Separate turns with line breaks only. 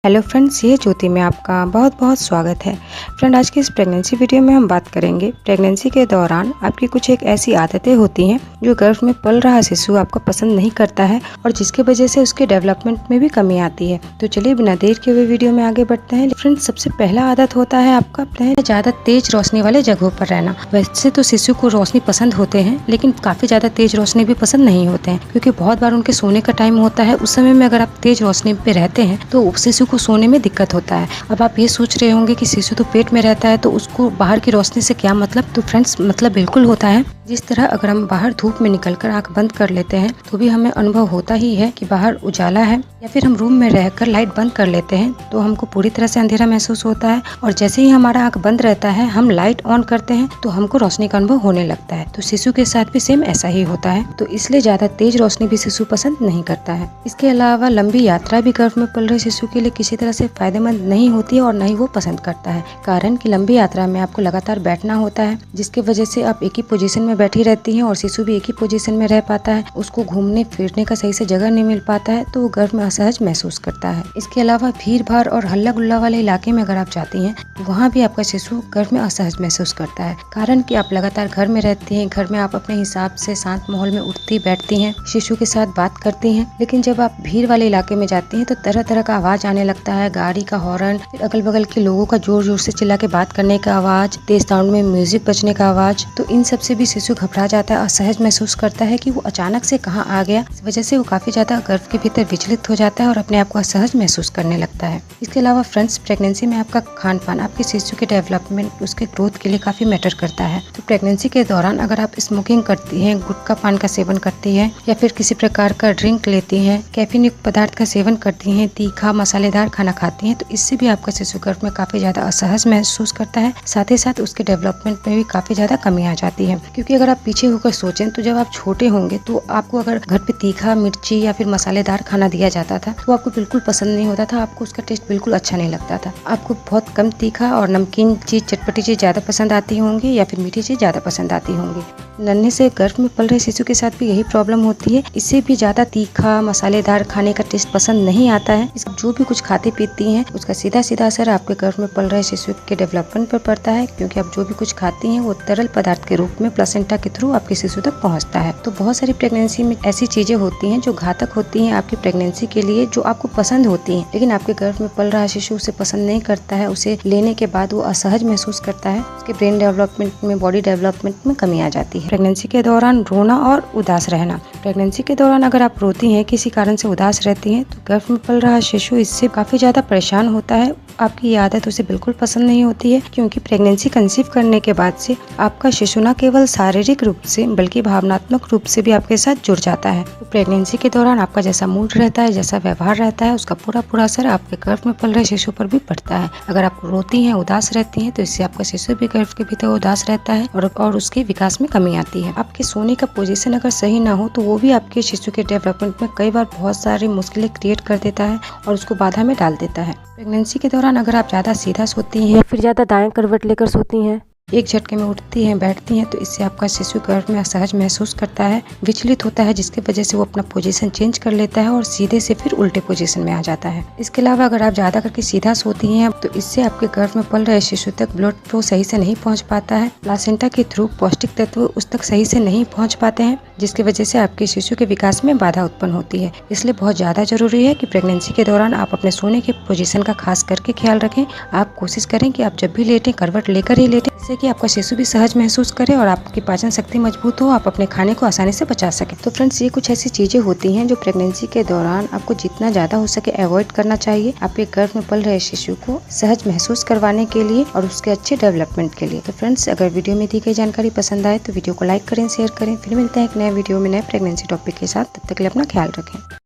Hello friends, ये ज्योति में आपका बहुत बहुत स्वागत है। फ्रेंड, आज की इस प्रेगनेंसी वीडियो में हम बात करेंगे प्रेगनेंसी के दौरान आपकी कुछ एक ऐसी आदतें होती हैं जो गर्भ में पल रहा शिशु आपको पसंद नहीं करता है और जिसकी वजह से उसके डेवलपमेंट में भी कमी आती है। तो चलिए बिना देर के हुए वीडियो में आगे बढ़ते हैं। फ्रेंड्स, सबसे पहला आदत होता है आपका ज्यादा तेज रोशनी वाले जगहों पर रहना। वैसे तो शिशु को रोशनी पसंद होते हैं, लेकिन काफी ज्यादा तेज रोशनी भी पसंद नहीं होते हैं, क्योंकि बहुत बार उनके सोने का टाइम होता है। उस समय में अगर आप तेज रोशनी पे रहते हैं तो शिशु को सोने में दिक्कत होता है। अब आप ये सोच रहे होंगे कि शिशु तो पेट में रहता है तो उसको बाहर की रोशनी से क्या मतलब। तो फ्रेंड्स, मतलब बिल्कुल होता है। जिस तरह अगर हम बाहर धूप में निकलकर आंख बंद कर लेते हैं तो भी हमें अनुभव होता ही है कि बाहर उजाला है, या फिर हम रूम में रहकर लाइट बंद कर लेते हैं तो हमको पूरी तरह से अंधेरा महसूस होता है, और जैसे ही हमारा आंख बंद रहता है हम लाइट ऑन करते हैं तो हमको रोशनी का अनुभव होने लगता है। तो शिशु के साथ भी सेम ऐसा ही होता है। तो इसलिए ज्यादा तेज रोशनी भी शिशु पसंद नहीं करता है। इसके अलावा लंबी यात्रा भी गर्भ में पल रहे शिशु के लिए किसी तरह से फायदेमंद नहीं होती है और न ही वो पसंद करता है। कारण कि लंबी यात्रा में आपको लगातार बैठना होता है, जिसकी वजह से आप एक ही पोजीशन में बैठी रहती हैं और शिशु भी एक ही पोजीशन में रह पाता है। उसको घूमने फिरने का सही से जगह नहीं मिल पाता है तो वो गर्भ में असहज महसूस करता है। इसके अलावा भीड़ भाड़ और हल्ला गुल्ला वाले इलाके में अगर आप जाती हैं तो वहाँ भी आपका शिशु गर्भ में असहज महसूस करता है। कारण कि आप लगातार घर में रहती हैं, घर में आप अपने हिसाब से शांत माहौल में उठती बैठती हैं, शिशु के साथ बात करती हैं। लेकिन जब आप भीड़ वाले इलाके में जाती हैं तो तरह तरह का आवाज आने लगता है, गाड़ी का हॉर्न, फिर अगल बगल के लोगों का जोर जोर से चिल्ला के बात करने का आवाज, तेज साउंड में म्यूजिक बजने का आवाज। तो इन सब से भी शिशु घबरा जाता है, असहज महसूस करता है कि वो अचानक से कहाँ आ गया। इस वजह से वो काफी ज्यादा गर्भ के भीतर विचलित हो जाता है और अपने आप को असहज महसूस करने लगता है। इसके अलावा फ्रेंड्स, प्रेगनेंसी में आपका खान पान आपके शिशु के डेवलपमेंट, उसके ग्रोथ के लिए काफी मैटर करता है। तो प्रेगनेंसी के दौरान अगर आप स्मोकिंग करती हैं, गुटखा पान का सेवन करती हैं, या फिर किसी प्रकार का ड्रिंक लेती हैं, कैफीन युक्त पदार्थ का सेवन करती हैं, तीखा मसालेदार खाना खाती हैं, तो इससे भी आपका शिशु गर्भ में काफी ज्यादा असहज महसूस करता है। साथ ही साथ उसके डेवलपमेंट में भी काफी ज्यादा कमी आ जाती है। क्योंकि अगर आप पीछे होकर सोचें तो जब आप छोटे होंगे तो आपको अगर घर पे तीखा, मिर्ची या फिर मसालेदार खाना दिया जाता था तो आपको बिल्कुल पसंद नहीं होता था, आपको उसका टेस्ट बिल्कुल अच्छा नहीं लगता था। आपको बहुत कम तीखा और नमकीन चीज, चटपटी चीज ज्यादा पसंद आती होंगी, या फिर मीठी चीज ज्यादा पसंद आती होंगी। नन्हे से गर्भ में पल रहे शिशु के साथ भी यही प्रॉब्लम होती है। इससे भी ज्यादा तीखा मसालेदार खाने का टेस्ट पसंद नहीं आता है। जो भी कुछ खाती पीती हैं उसका सीधा सीधा असर आपके गर्भ में पल रहे शिशु के डेवलपमेंट पर पड़ता है, क्योंकि आप जो भी कुछ खाती हैं वो तरल पदार्थ के रूप में प्लेसेंटा के थ्रू आपके शिशु तक पहुंचता है। तो बहुत सारी प्रेगनेंसी में ऐसी चीजें होती हैं जो घातक होती हैं आपकी प्रेगनेंसी के लिए, जो आपको पसंद होती हैं, लेकिन आपके गर्भ में पल रहा शिशु उसे पसंद नहीं करता है। उसे लेने के बाद वो असहज महसूस करता है, उसके ब्रेन डेवलपमेंट में, बॉडी डेवलपमेंट में कमी आ जाती है। प्रेगनेंसी के दौरान रोना और उदास रहना। प्रेगनेंसी के दौरान अगर आप रोती हैं, किसी कारण से उदास रहती हैं, तो गर्भ में पल रहा शिशु इससे काफी ज्यादा परेशान होता है। आपकी ये आदत उसे बिल्कुल पसंद नहीं होती है, क्योंकि प्रेगनेंसी कंसीव करने के बाद से आपका शिशु न केवल शारीरिक रूप से बल्कि भावनात्मक रूप से भी आपके साथ जुड़ जाता है। तो प्रेगनेंसी के दौरान आपका जैसा मूड रहता है, जैसा व्यवहार रहता है, उसका पूरा असर आपके गर्भ में पल रहे शिशु पर भी पड़ता है। अगर आप रोती हैं, उदास रहती हैं, तो इससे आपका शिशु भी गर्भ के भीतर उदास रहता है और उसके विकास में कमी आती है। आपके सोने का पोजीशन अगर सही ना हो तो वो भी आपके शिशु के डेवलपमेंट में कई बार बहुत सारी मुश्किलें क्रिएट कर देता है और उसको बाधा में डाल देता है। प्रेगनेंसी के दौरान अगर आप ज्यादा सीधा सोती हैं, फिर ज्यादा दाएं करवट लेकर सोती हैं, एक झटके में उठती हैं, बैठती हैं, तो इससे आपका शिशु गर्भ में असहज महसूस करता है, विचलित होता है, जिसकी वजह से वो अपना पोजीशन चेंज कर लेता है और सीधे से फिर उल्टे पोजीशन में आ जाता है। इसके अलावा अगर आप ज्यादा करके सीधा सोती हैं तो इससे आपके गर्भ में पल रहे शिशु तक ब्लड फ्लो सही से नहीं पहुंच पाता है। प्लासेंटा के थ्रू पौष्टिक तत्व उस तक सही से नहीं पहुंच पाते हैं, जिसकी वजह से आपके शिशु के विकास में बाधा उत्पन्न होती है। इसलिए बहुत ज्यादा जरूरी है कि प्रेगनेंसी के दौरान आप अपने सोने के पोजीशन का खास करके ख्याल रखें। आप कोशिश करें कि आप जब भी लेटें करवट लेकर ही लेटें, जिससे कि आपका शिशु भी सहज महसूस करे और आपकी पाचन शक्ति मजबूत हो, आप अपने खाने को आसानी से पचा सके। तो फ्रेंड्स, ये कुछ ऐसी चीजें होती हैं जो प्रेगनेंसी के दौरान आपको जितना ज्यादा हो सके अवॉइड करना चाहिए, आपके गर्भ में पल रहे शिशु को सहज महसूस करवाने के लिए और उसके अच्छे डेवलपमेंट के लिए। तो फ्रेंड्स, अगर वीडियो में दी गई जानकारी पसंद आए तो वीडियो को लाइक करें, शेयर करें। फिर मिलते हैं एक नए वीडियो में नए प्रेगनेंसी टॉपिक के साथ। तब तक के लिए अपना ख्याल रखें।